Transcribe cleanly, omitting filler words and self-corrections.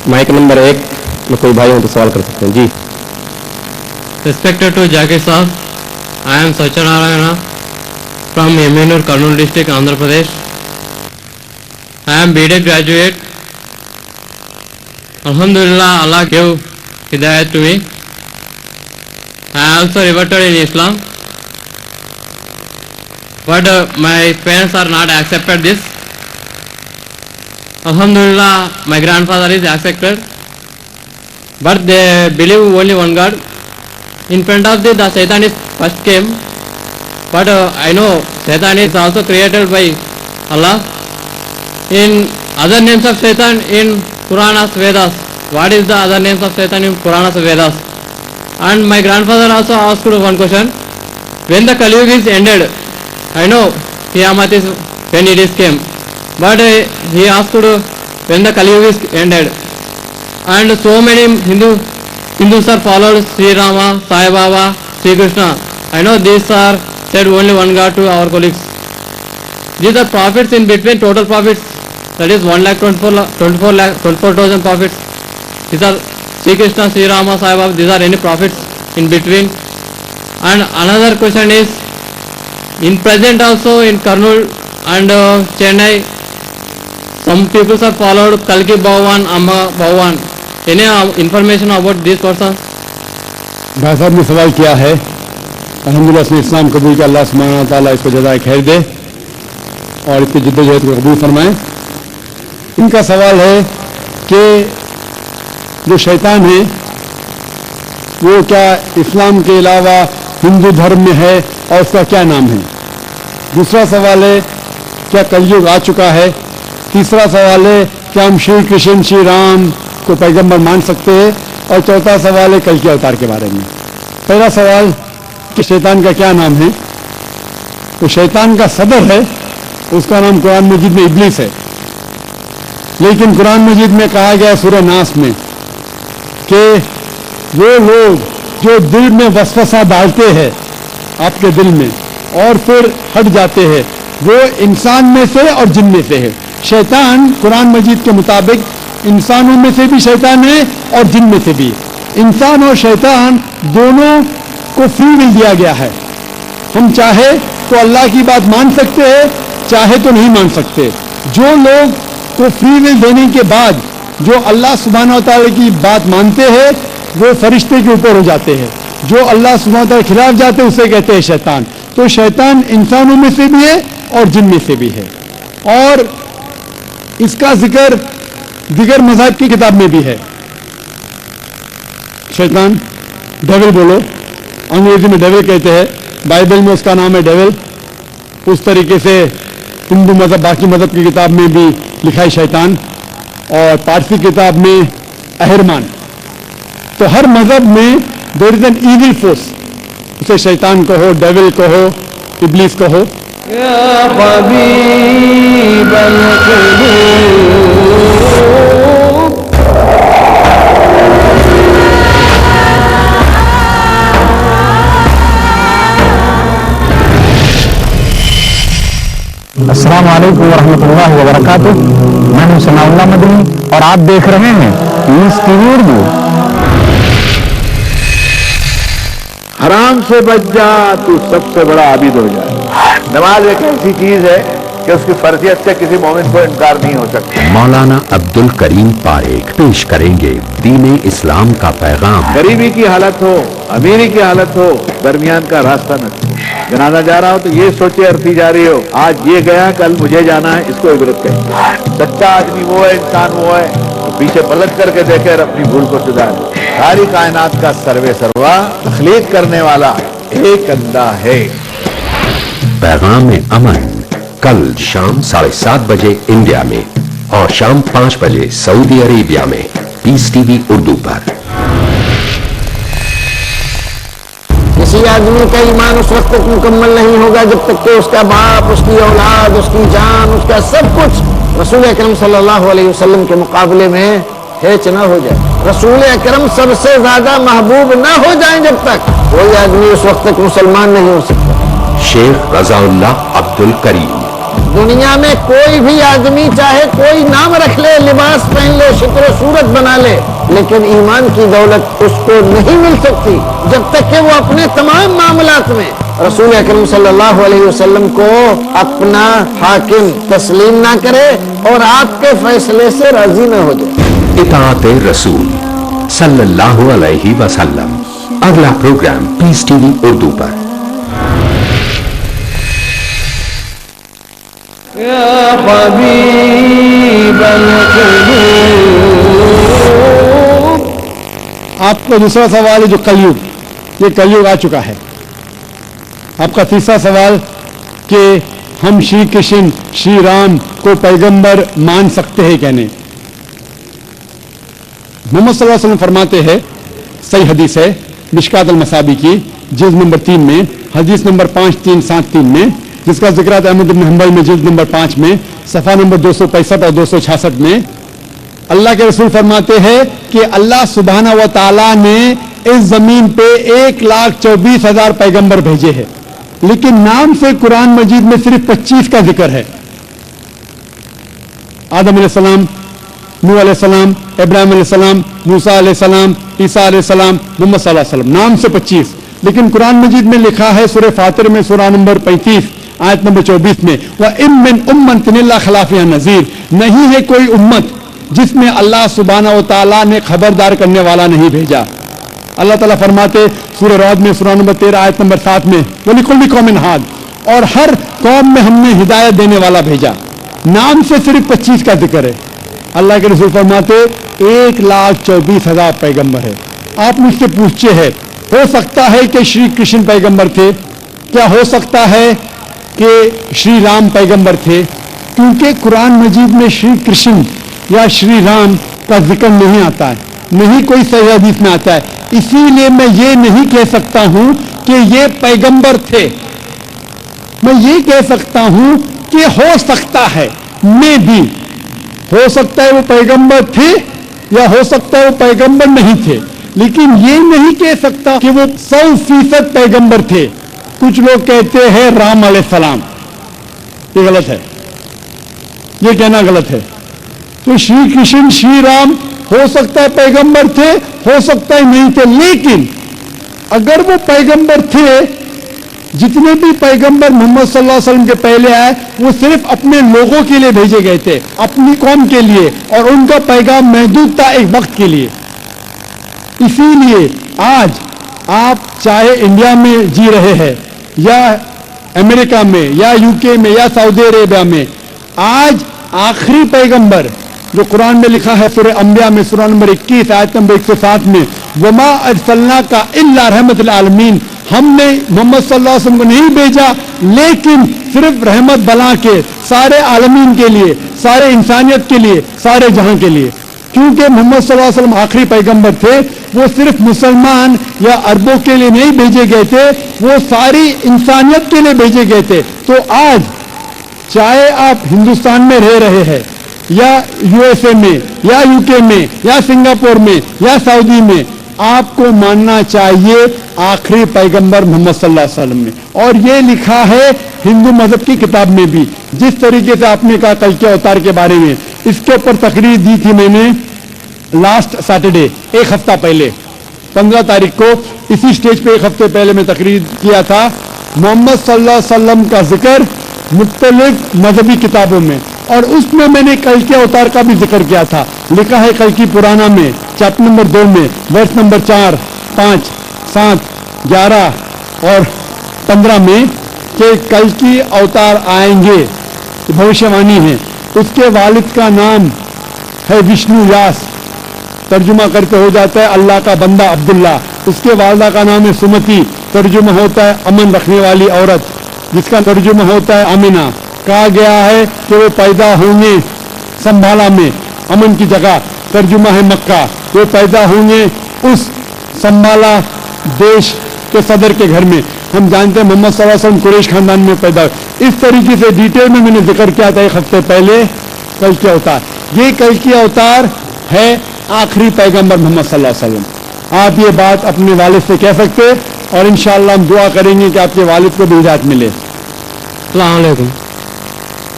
Mic number 1 में कोई भाई हो तो सवाल कर सकते हैं जी। Respected to Jagir Saab, I am Satyanarayana from Yemenur, Kurnool district, Andhra Pradesh. I am BTech graduate. Alhamdulillah, Allah gave Hidayat to me. I also reverted in Islam, but my parents are not accepted this. Alhamdulillah, my grandfather is accepted, but they believe only one God. In front of the Satan is first came, but I know Satan is also created by Allah. In other names of Satan in Puranas, Vedas, what is the other names of Satan in Puranas, Vedas? And my grandfather also asked one question, when the Kali Yuga is ended, I know Qiyamah is when it is came, but he asked when the Kali Yuga is ended. And so many Hindus are followed Sri Rama, Sai Baba, Sri Krishna. I know these are said only one God to our colleagues. These are prophets in between, total prophets, that is 1,24,000 prophets. These are Sri Krishna, Sri Rama, Sai Baba, these are any prophets in between. And another question is, in present also in Kurnool and Chennai, some people are followed Kalki Bhavan, Amma Bhavan. Any information about this person? भाई साहब ने सवाल किया है, अल्हम्दुलिल्लाह इसने इस्लाम कबूल किया, अल्लाह सुब्हानहू व तआला इसको जज़ाए खैर दे और इसकी जिद्दोजहद को कबूल फरमाए। इनका सवाल है कि जो शैतान है वो क्या इस्लाम के अलावा हिंदू धर्म में है और उसका क्या नाम है। दूसरा सवाल है क्या कलयुग आ चुका है। तीसरा सवाल है क्या हम श्री कृष्ण श्री राम को पैगंबर मान सकते हैं। और चौथा सवाल है कल के अवतार के बारे में। पहला सवाल कि शैतान का क्या नाम है, तो शैतान का सदर है, उसका नाम कुरान मजीद में इब्लीस है। लेकिन कुरान मजीद में कहा गया सूरह नास में कि वो लोग जो दिल में वसवसा डालते हैं आपके दिल में और फिर हट जाते हैं, वो इंसान में से और जिन में से है। शैतान कुरान मजीद के मुताबिक इंसानों में से भी शैतान है और जिन में से भी। इंसान और शैतान दोनों को फ्री विल दिया गया है। हम चाहे तो अल्लाह की बात मान सकते हैं, चाहे तो नहीं मान सकते। जो लोग को फ्री विल देने के बाद जो अल्लाह सुब्हानहू व तआला की बात मानते हैं वो फरिश्ते के ऊपर हो जाते हैं। जो अल्लाह सुब्हानहू व तआला के खिलाफ जाते हैं उसे कहते हैं शैतान। तो शैतान इंसानों में से भी है और जिन में से भी है। और इसका जिक्र दिगर मज़हब की किताब में भी है। शैतान डेविल बोलो, अंग्रेजी में डेविल कहते हैं, बाइबल में उसका नाम है डेविल। उस तरीके से हिंदू मज़हब बाकी मज़हब की किताब में भी लिखा है शैतान, और पारसी किताब में अहरमान। तो हर मज़हब में there is an evil force, उसे शैतान कहो, डेविल कहो, इब्लीस कहो। अस्सलाम वालेकुम वरहमतुल्लाहि वबरकातुह। मैं हूं सनाउल्लाह मदनी और आप देख रहे हैं पीस टीवी उर्दू। हराम से बच जा तू सबसे बड़ा आबिद हो जाए। नमाज एक ऐसी चीज है कि उसकी फर्जियत से किसी मोमिन को इनकार नहीं हो सकता। मौलाना अब्दुल करीम पारेख पेश करेंगे दीन इस्लाम का पैगाम। गरीबी की हालत हो, अमीरी की हालत हो, दरमियान का रास्ता न हो। जनाजा जा रहा हो तो ये सोचे अर्थी जा रही हो, आज ये गया कल मुझे जाना है, इसको इबरत कहें। सच्चा आदमी वो है, इंसान वो है तो पीछे पलट करके देखे और अपनी भूल को सुधार। सारी कायनात का सर्वे सर्वा तख्लीक करने वाला एक अल्लाह है। पैगाम अमन कल शाम 7:30 बजे इंडिया में और शाम 5 बजे सऊदी अरेबिया में पीस टीवी उर्दू पर। किसी आदमी का ईमान उस वक्त तक मुकम्मल नहीं होगा जब तक कि उसका बाप, उसकी औलाद, उसकी जान, उसका सब कुछ रसूल अकरम सल्लल्लाहु अलैहि वसल्लम के मुकाबले में हेच न हो जाए। रसूल अकरम सबसे ज्यादा महबूब न हो जाए जब तक कोई आदमी उस वक्त तक मुसलमान नहीं हो सकता। शेख रज़ाउल्लाह अब्दुल करीम दुनिया में कोई भी आदमी चाहे कोई नाम रख ले, लिबास पहन ले, शक्ल सूरत बना ले, लेकिन ईमान की दौलत उसको नहीं मिल सकती जब तक कि वो अपने तमाम मामलात में रसूल अकरम सल्लल्लाहु अलैहि वसल्लम को अपना हाकिम तस्लीम ना करे और आपके फैसले से राजी ना हो जाए। इताअत रसूल सल्लल्लाहु अलैहि वसल्लम। अगला प्रोग्राम पीस टीवी उर्दू पर। आपका दूसरा सवाल है जो कलयुग, ये कलयुग आ चुका है। आपका तीसरा सवाल कि हम श्री कृष्ण श्री राम को पैगंबर मान सकते हैं क्या नहीं। मोहम्मद सल्लल्लाहु अलैहि वसल्लम फरमाते हैं, सही हदीस है मिशकात अल मसाबी की जिल्द नंबर 3 में, हदीस नंबर 5373 में, जिसका जिक्र है अहमद इब्न हंबल में जिल्द नंबर 5 में, सफा नंबर 265 और 266 में। अल्लाह के रसूल फरमाते हैं कि अल्लाह सुब्हाना व तआला ने इस जमीन पे 1,24,000 पैगंबर भेजे हैं, लेकिन नाम से कुरान मजीद में सिर्फ 25 का जिक्र है। आदम अलैहिस्सलाम, नूह अलैहिस्सलाम, इब्राहिम अलैहिस्सलाम, मूसा अलैहिस्सलाम, ईसा अलैहिस्सलाम, मोहम्मद सल्लल्लाहु अलैहि वसल्लम, नाम से 25। लेकिन कुरान मजीद में लिखा है सूरह फातिर में सूरा नंबर 35 आयत नंबर 24 में, व इम मिन उम्मतिन इल्ला खला फ़ीहा नज़ीर, नहीं है कोई उम्मत जिसमें अल्लाह सुब्हानहू व तआला ने खबरदार करने वाला नहीं भेजा। अल्लाह ताला फरमाते सूरह राद में सूरा नंबर 13 आयत नंबर 7 में, वलिकुल्लि कौमिन हाद, और हर कौम में हमने हिदायत देने वाला भेजा। नाम से सिर्फ 25 का जिक्र है। अल्लाह के रसूल फरमाते 1,24,000 पैगंबर है। आप मुझसे पूछते हैं, हो सकता है कि श्री कृष्ण पैगंबर थे, क्या हो सकता है कि श्री राम पैगंबर थे? क्योंकि कुरान मजीद में श्री कृष्ण या श्री राम का जिक्र नहीं आता है, नहीं कोई सही हदीस में आता है। इसीलिए मैं ये नहीं कह सकता हूं कि ये पैगंबर थे। मैं ये कह सकता हूं कि हो सकता है, मैं भी हो सकता है वो पैगंबर थे या हो सकता है वो पैगंबर नहीं थे, लेकिन ये नहीं कह सकता कि वो 100% पैगंबर थे। कुछ लोग कहते हैं राम अलैहिस्सलाम, ये गलत है, ये कहना गलत है। तो श्री कृष्ण श्री राम हो सकता है पैगंबर थे, हो सकता है नहीं थे, लेकिन अगर वो पैगंबर थे, जितने भी पैगंबर मोहम्मद सल्लल्लाहु अलैहि वसल्लम के पहले आए वो सिर्फ अपने लोगों के लिए भेजे गए थे, अपनी कौम के लिए, और उनका पैगाम महदूद था एक वक्त के लिए। इसीलिए आज आप चाहे इंडिया में जी रहे हैं या अमेरिका में या यूके में या सऊदी अरेबिया में, आज आखिरी पैगंबर जो कुरान में लिखा है सूरह अंबिया में सूरा नंबर 21 आयत नंबर 107 में, वमा अरसलनाका इल्ला रहमतुल आलमीन, हमने मोहम्मद सल्लल्लाहु अलैहि वसल्लम को नहीं भेजा लेकिन सिर्फ रहमत बना के सारे आलमीन के लिए, सारे इंसानियत के लिए, सारे जहां के लिए। क्योंकि मोहम्मद सल्लल्लाहु अलैहि वसल्लम आखिरी पैगंबर थे, वो सिर्फ मुसलमान या अरबों के लिए नहीं भेजे गए थे, वो सारी इंसानियत के लिए भेजे गए थे। तो आज चाहे आप हिंदुस्तान में रह रहे हैं या यूएसए में या यूके में या सिंगापुर में या सऊदी में, आपको मानना चाहिए आखिरी पैगंबर मोहम्मद सल्लल्लाहु अलैहि वसल्लम में। और ये लिखा है हिंदू मजहब की किताब में भी। जिस तरीके से आपने कहा कल के अवतार के बारे में, इसके ऊपर तकरीर दी थी मैंने लास्ट सैटरडे, एक हफ्ता पहले 15 तारीख को इसी स्टेज पे एक हफ्ते पहले मैं तकरीर किया था। मोहम्मद सल्लल्लाहु अलैहि वसल्लम का जिक्र मुख्तलिफ मजहबी किताबों में, और उसमें मैंने कल के अवतार का भी जिक्र किया था। लिखा है कल की पुराना में चैप्टर नंबर 2 में वर्ष नंबर 4, 5, 7, 11 और 15 में कि कल की अवतार आएंगे, भविष्यवाणी है। उसके वालिद का नाम है विष्णु व्यास, तर्जुमा करके हो जाता है अल्लाह का बंदा अब्दुल्ला। उसके वालदा का नाम है सुमति, तर्जुमा होता है अमन रखने वाली औरत, जिसका तर्जुमा होता है आमिना। कहा गया है कि वो पैदा होंगे संभाला में, अमन की जगह, तर्जुमा है मक्का। वो पैदा होंगे उस संभाला देश के सदर के घर में। हम जानते हैं मोहम्मद सल्लल्लाहु अलैहि वसल्लम कुरैश खानदान में पैदा हुए। इस तरीके से डिटेल में मैंने जिक्र किया था एक हफ्ते पहले कल के अवतार। ये कल की अवतार है आखिरी पैगंबर मोहम्मद सल्लल्लाहु अलैहि वसल्लम। आप ये बात अपने वालिद से कह सकते, और इंशाअल्लाह हम दुआ करेंगे कि आपके वालिद को भी हिदायत मिले। अस्सलाम वालेकुम।